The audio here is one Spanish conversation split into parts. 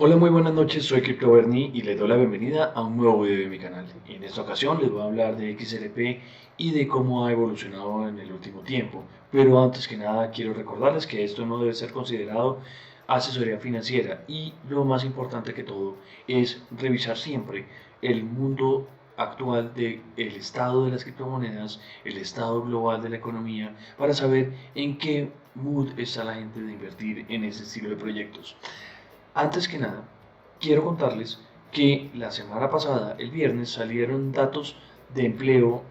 Hola, muy buenas noches, soy Crypto Bernie y les doy la bienvenida a un nuevo video de mi canal. En esta ocasión les voy a hablar de XRP y de cómo ha evolucionado en el último tiempo. Pero antes que nada quiero recordarles que esto no debe ser considerado asesoría financiera y lo más importante que todo es revisar siempre el mundo actual del estado de las criptomonedas, el estado global de la economía, para saber en qué mood está la gente de invertir en ese estilo de proyectos. Antes que nada, quiero contarles que la semana pasada, el viernes, salieron datos de empleo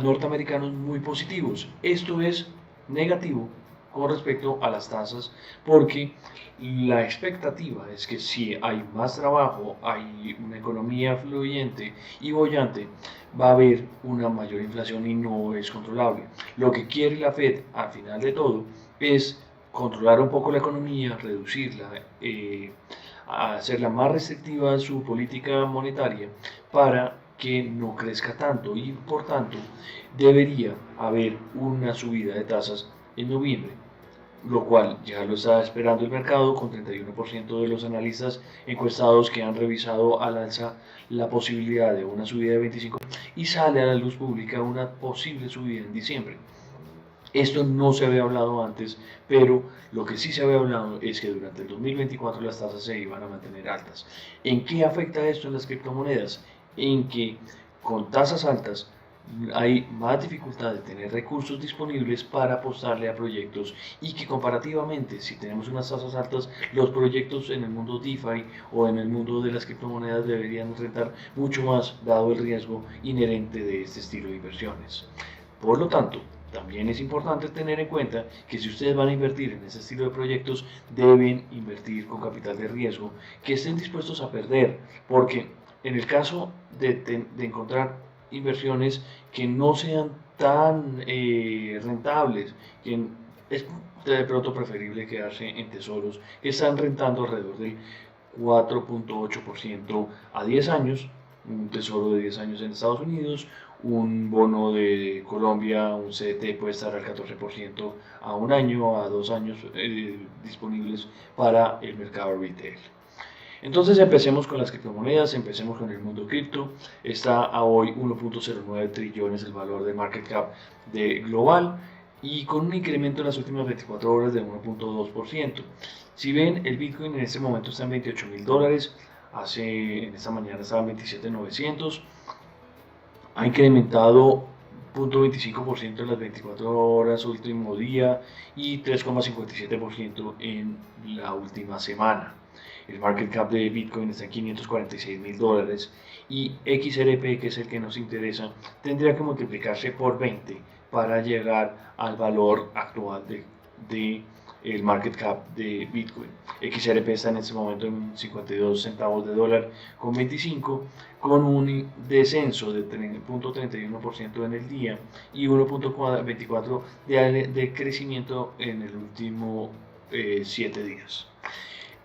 norteamericanos muy positivos. Esto es negativo con respecto a las tasas porque la expectativa es que si hay más trabajo, hay una economía fluyente y bollante, va a haber una mayor inflación y no es controlable. Lo que quiere la Fed al final de todo es controlar un poco la economía, reducirla, hacerla más restrictiva su política monetaria para que no crezca tanto y por tanto debería haber una subida de tasas en noviembre, lo cual ya lo está esperando el mercado con 31% de los analistas encuestados que han revisado al alza la posibilidad de una subida de 25% y sale a la luz pública una posible subida en diciembre. Esto no se había hablado antes, pero lo que sí se había hablado es que durante el 2024 las tasas se iban a mantener altas. ¿En qué afecta esto en las criptomonedas? En que con tasas altas hay más dificultad de tener recursos disponibles para apostarle a proyectos y que comparativamente si tenemos unas tasas altas los proyectos en el mundo DeFi o en el mundo de las criptomonedas deberían rentar mucho más dado el riesgo inherente de este estilo de inversiones. Por lo tanto, también es importante tener en cuenta que si ustedes van a invertir en ese estilo de proyectos, deben invertir con capital de riesgo, que estén dispuestos a perder, porque en el caso de encontrar inversiones que no sean tan rentables, que es de pronto preferible quedarse en tesoros que están rentando alrededor del 4.8% a 10 años, un tesoro de 10 años en Estados Unidos, un bono de Colombia, un CDT puede estar al 14% a un año, a 2 años disponibles para el mercado retail. Entonces empecemos con las criptomonedas, empecemos con el mundo cripto. Está a hoy 1.09 trillones el valor de market cap de global y con un incremento en las últimas 24 horas de 1.2%. Si ven, el Bitcoin en este momento está en $28.000, en esta mañana estaba en 27.900, ha incrementado 0.25% en las 24 horas último día y 3.57% en la última semana. El market cap de Bitcoin está en $546.000 y XRP, que es el que nos interesa, tendría que multiplicarse por 20 para llegar al valor actual de el market cap de Bitcoin. XRP está en este momento en 52 centavos de dólar con 25, con un descenso de 0.31% en el día y 1.24% de crecimiento en el último 7 días.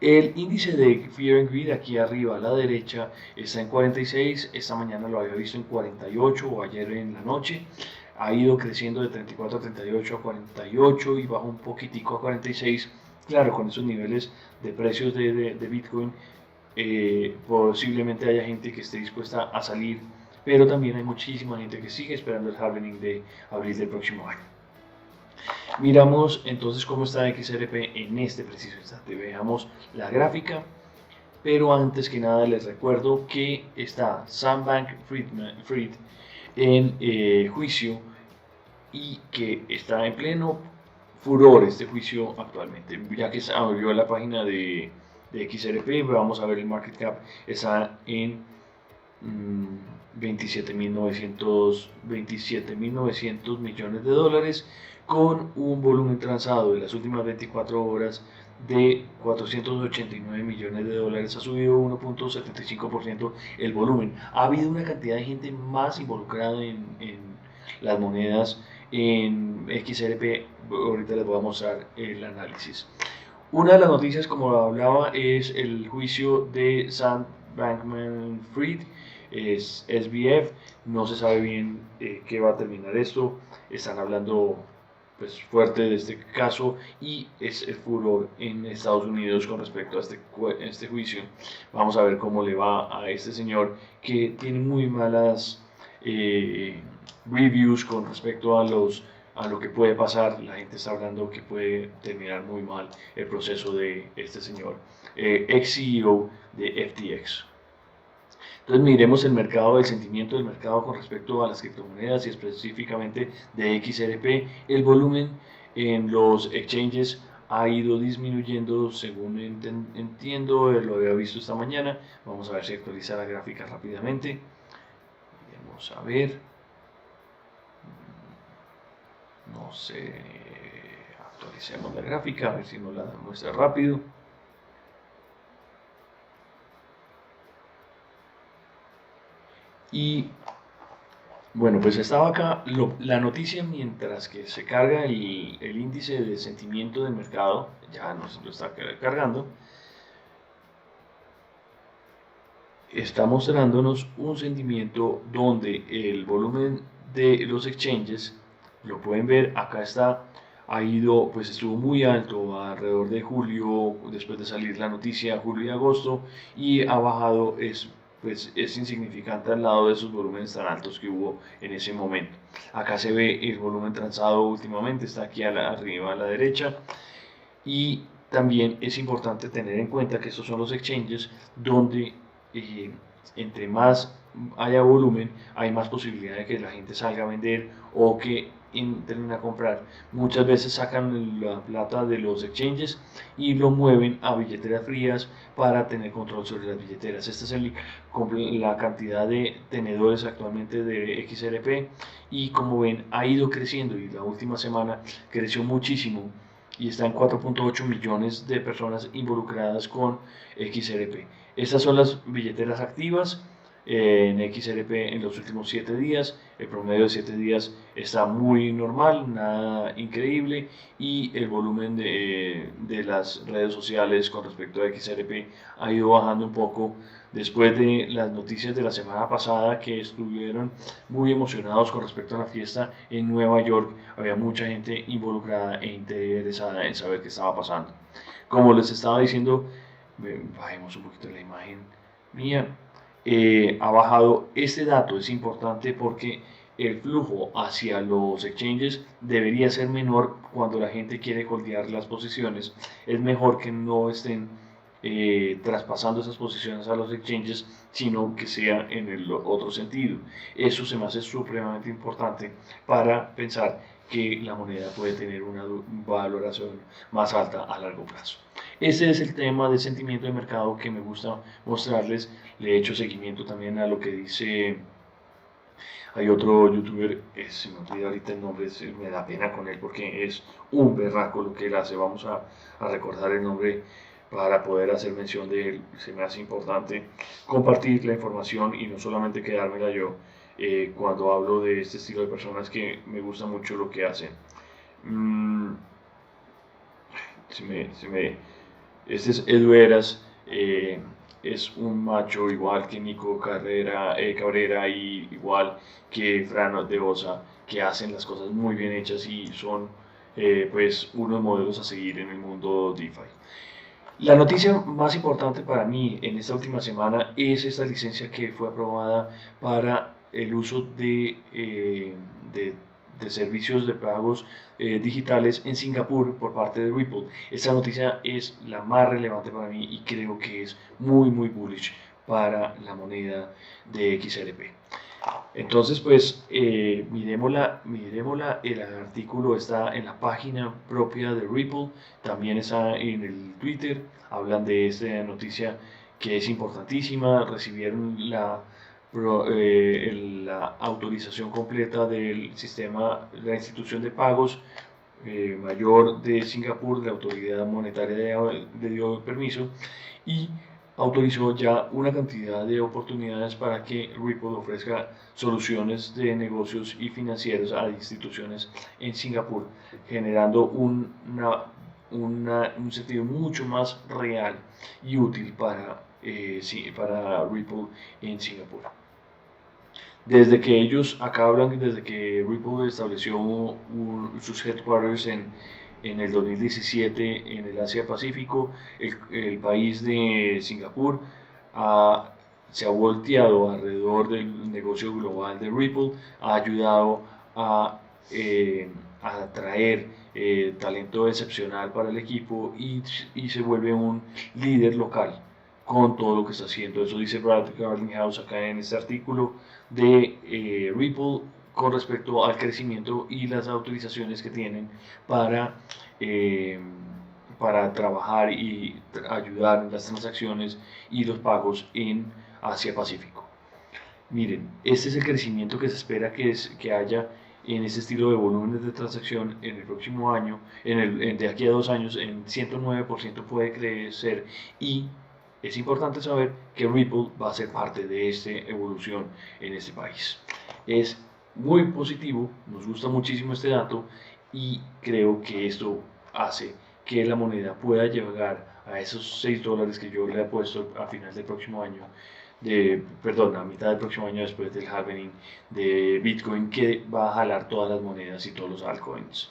El índice de Fear and Greed aquí arriba a la derecha está en 46, esta mañana lo había visto en 48 o ayer en la noche, ha ido creciendo de 34 a 38 a 48 y bajó un poquitico a 46. Claro, con esos niveles de precios de Bitcoin, posiblemente haya gente que esté dispuesta a salir, pero también hay muchísima gente que sigue esperando el halvening de abril del próximo año. Miramos entonces cómo está XRP en este preciso instante. Veamos la gráfica, pero antes que nada les recuerdo que está Sam Bankman-Fried en juicio y que está en pleno furor este juicio actualmente. Ya que se abrió la página de XRP, vamos a ver el market cap, está en 27.900 millones de dólares con un volumen transado de las últimas 24 horas de 489 millones de dólares. Ha subido 1.75% el volumen. Ha habido una cantidad de gente más involucrada en las monedas en XRP. Ahorita les voy a mostrar el análisis. Una de las noticias, como hablaba, es el juicio de Sam Bankman-Fried, es SBF, no se sabe bien qué va a terminar esto, están hablando pues, fuerte de este caso y es el furor en Estados Unidos con respecto a este juicio. Vamos a ver cómo le va a este señor que tiene muy malas reviews con respecto a lo que puede pasar. La gente está hablando que puede terminar muy mal el proceso de este señor, ex CEO de FTX. Entonces miremos el mercado, el sentimiento del mercado con respecto a las criptomonedas y específicamente de XRP. El volumen en los exchanges ha ido disminuyendo según entiendo, lo había visto esta mañana. Vamos a ver si actualiza la gráfica rápidamente. Vamos a ver. No sé, actualicemos la gráfica, a ver si nos la muestra rápido. Y bueno, pues estaba acá la noticia mientras que se carga el índice de sentimiento del mercado, ya nos lo está cargando, está mostrándonos un sentimiento donde el volumen de los exchanges, lo pueden ver, acá está, ha ido, pues estuvo muy alto alrededor de julio, después de salir la noticia, julio y agosto, y ha bajado, pues es insignificante al lado de esos volúmenes tan altos que hubo en ese momento. Acá se ve el volumen transado últimamente, está aquí arriba a la derecha, y también es importante tener en cuenta que estos son los exchanges donde eh, entre más haya volumen, hay más posibilidad de que la gente salga a vender o que entren a comprar. Muchas veces sacan la plata de los exchanges y lo mueven a billeteras frías para tener control sobre las billeteras. Esta es la cantidad de tenedores actualmente de XRP y como ven ha ido creciendo y la última semana creció muchísimo y está en 4.8 millones de personas involucradas con XRP. Estas son las billeteras activas en XRP en los últimos 7 días. El promedio de 7 días está muy normal, nada increíble, y el volumen de las redes sociales con respecto a XRP ha ido bajando un poco después de las noticias de la semana pasada que estuvieron muy emocionados con respecto a la fiesta en Nueva York. Había mucha gente involucrada e interesada en saber qué estaba pasando. Como les estaba diciendo, bajemos un poquito la imagen mía, ha bajado. Este dato es importante porque el flujo hacia los exchanges debería ser menor cuando la gente quiere holdear las posiciones. Es mejor que no estén traspasando esas posiciones a los exchanges, sino que sea en el otro sentido. Eso se me hace supremamente importante para pensar que la moneda puede tener una valoración más alta a largo plazo. Ese es el tema de sentimiento de mercado que me gusta mostrarles. Le he hecho seguimiento también a lo que dice, hay otro youtuber, se me olvida ahorita el nombre, me da pena con él porque es un berraco lo que él hace. Vamos a recordar el nombre para poder hacer mención de él. Se me hace importante compartir la información y no solamente quedármela yo cuando hablo de este estilo de personas que me gusta mucho lo que hacen. Este es Edu Eras, es un macho igual que Nico Cabrera y igual que Fran de Osa, que hacen las cosas muy bien hechas y son pues unos modelos a seguir en el mundo DeFi. La noticia más importante para mí en esta última semana es esta licencia que fue aprobada para el uso de servicios de pagos digitales en Singapur por parte de Ripple. Esta noticia es la más relevante para mí y creo que es muy bullish para la moneda de XRP. Entonces, pues, miremosla, el artículo está en la página propia de Ripple, también está en el Twitter, hablan de esta noticia que es importantísima, recibieron la autorización completa del sistema, la institución de pagos mayor de Singapur, la autoridad monetaria le dio permiso y autorizó ya una cantidad de oportunidades para que Ripple ofrezca soluciones de negocios y financieros a instituciones en Singapur, generando un sentido mucho más real y útil para Ripple en Singapur. Desde que ellos acá hablan, desde que Ripple estableció sus headquarters en el 2017 en el Asia Pacífico, el país de Singapur ha- se ha volteado alrededor del negocio global de Ripple, ha ayudado a, eh, a atraer talento excepcional para el equipo y se vuelve un líder local con todo lo que está haciendo. Eso dice Brad Garlinghouse acá en este artículo de Ripple con respecto al crecimiento y las autorizaciones que tienen para, eh, para trabajar y ayudar en las transacciones y los pagos en Asia Pacífico. Miren, este es el crecimiento que se espera que haya en ese estilo de volúmenes de transacción en el próximo año, de aquí a 2 años, en 109% puede crecer y es importante saber que Ripple va a ser parte de esta evolución en este país. Es muy positivo, nos gusta muchísimo este dato y creo que esto hace que la moneda pueda llegar a esos $6 que yo le he puesto a final del próximo año, perdón, a mitad del próximo año después del halving de Bitcoin que va a jalar todas las monedas y todos los altcoins.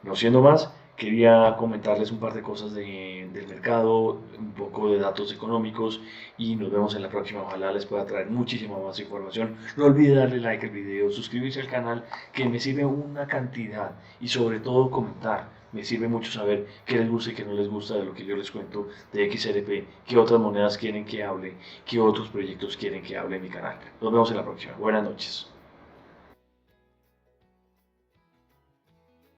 No siendo más, quería comentarles un par de cosas del mercado, un poco de datos económicos y nos vemos en la próxima. Ojalá les pueda traer muchísima más información. No olviden darle like al video, suscribirse al canal que me sirve una cantidad y sobre todo comentar. Me sirve mucho saber qué les gusta y qué no les gusta de lo que yo les cuento de XRP, qué otras monedas quieren que hable, qué otros proyectos quieren que hable en mi canal. Nos vemos en la próxima. Buenas noches.